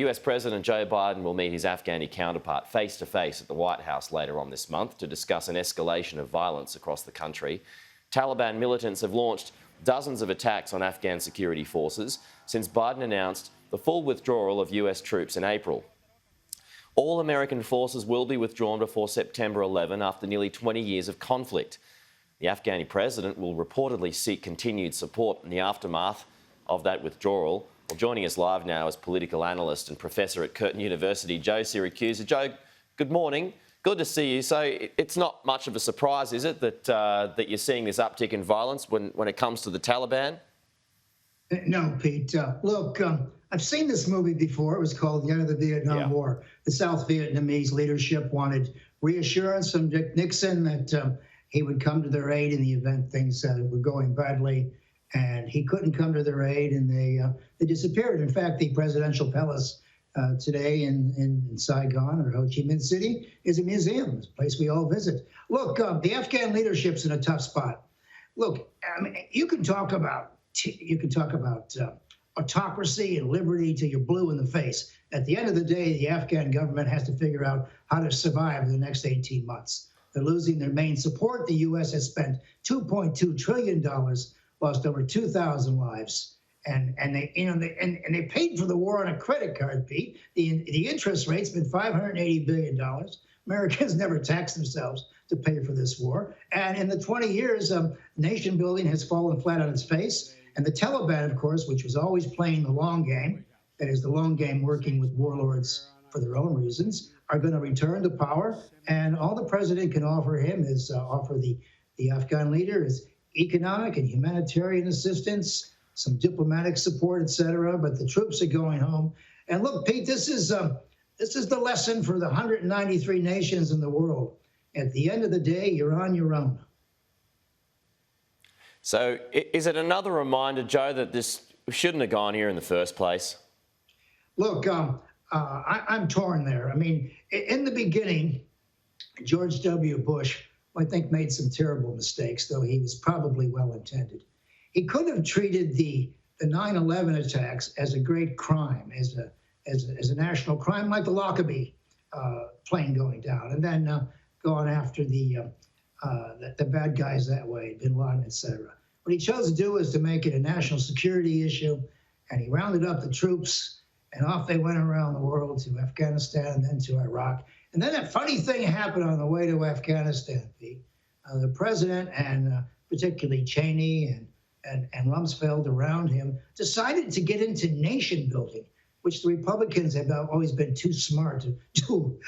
US President Joe Biden will meet his Afghani counterpart face-to-face at the White House later on this month to discuss an escalation of violence across the country. Taliban militants have launched dozens of attacks on Afghan security forces since Biden announced the full withdrawal of US troops in April. All American forces will be withdrawn before September 11 after nearly 20 years of conflict. The Afghani president will reportedly seek continued support in the aftermath of that withdrawal. Well, joining us live now is political analyst and professor at Curtin University, Joe Siracusa. Joe, good morning. Good to see you. So it's not much of a surprise, is it, that you're seeing this uptick in violence when it comes to the Taliban? No, Pete. Look, I've seen this movie before. It was called The End of the Vietnam War. The South Vietnamese leadership wanted reassurance from Nixon that he would come to their aid in the event things were going badly. And he couldn't come to their aid, and they disappeared. In fact, the presidential palace today in Saigon or Ho Chi Minh City is a museum. It's a place we all visit. Look, the Afghan leadership's in a tough spot. Look, I mean, you can talk about autocracy and liberty till you're blue in the face. At the end of the day, the Afghan government has to figure out how to survive in the next 18 months. They're losing their main support. The U.S. has spent $2.2 trillion. Lost over 2,000 lives, and they paid for the war on a credit card, Pete. The interest rate's been $580 billion. Americans never taxed themselves to pay for this war, and in the 20 years, nation building has fallen flat on its face. And the Taliban, of course, which was always playing the long game, that is the long game working with warlords for their own reasons, are going to return to power. And all the president can offer him is offer the Afghan leader is economic and humanitarian assistance, some diplomatic support, etc. But the troops are going home. And look, Pete, this is the lesson for the 193 nations in the world. At the end of the day, you're on your own. So is it another reminder, Joe, that this shouldn't have gone here in the first place? Look, I'm torn there. I mean, in the beginning, George W. Bush, I think, made some terrible mistakes, though he was probably well-intended. He could have treated the 9/11 attacks as a great crime, as a national crime, like the Lockerbie plane going down, and then gone after the bad guys that way, Bin Laden, etc. What he chose to do was to make it a national security issue, and he rounded up the troops, and off they went around the world to Afghanistan and then to Iraq. And then that funny thing happened on the way to Afghanistan, Pete. The president and particularly Cheney and Rumsfeld around him decided to get into nation building, which the Republicans have always been too smart to do.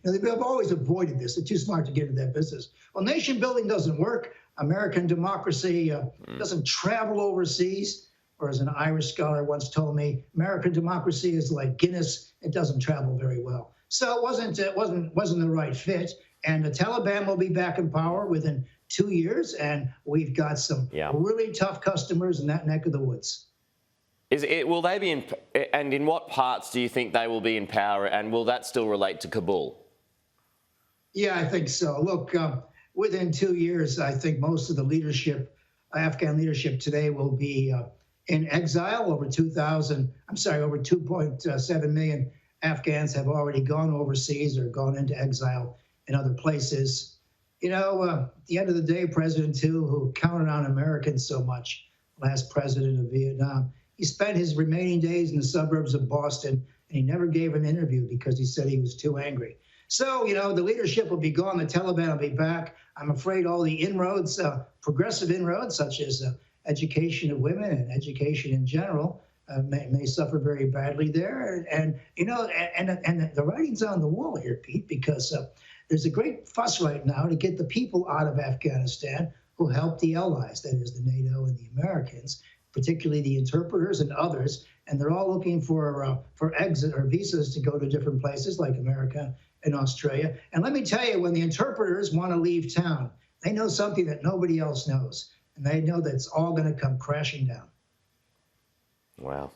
They've always avoided this. They're too smart to get into that business. Well, nation building doesn't work. American democracy doesn't travel overseas. Or as an Irish scholar once told me, American democracy is like Guinness. It doesn't travel very well. So it wasn't the right fit. And the Taliban will be back in power within 2 years, and we've got some really tough customers in that neck of the woods. Will they be in, and in what parts do you think they will be in power, and will that still relate to Kabul? Yeah, I think so. Look, within 2 years, I think most of the leadership, Afghan leadership today, will be in exile. Over 2.7 million Afghans have already gone overseas or gone into exile in other places. You know, at the end of the day, President Tu, who counted on Americans so much, last president of Vietnam, he spent his remaining days in the suburbs of Boston, and he never gave an interview because he said he was too angry. So, the leadership will be gone. The Taliban will be back. I'm afraid all the inroads, progressive inroads, such as education of women and education in general, may suffer very badly there. And the writing's on the wall here, Pete, because there's a great fuss right now to get the people out of Afghanistan who helped the allies, that is the NATO and the Americans, particularly the interpreters and others. And they're all looking for exit or visas to go to different places like America and Australia. And let me tell you, when the interpreters want to leave town, they know something that nobody else knows. And they know that it's all going to come crashing down. Wow.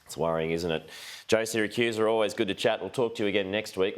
It's worrying, isn't it? Joe Siracusa, always good to chat. We'll talk to you again next week.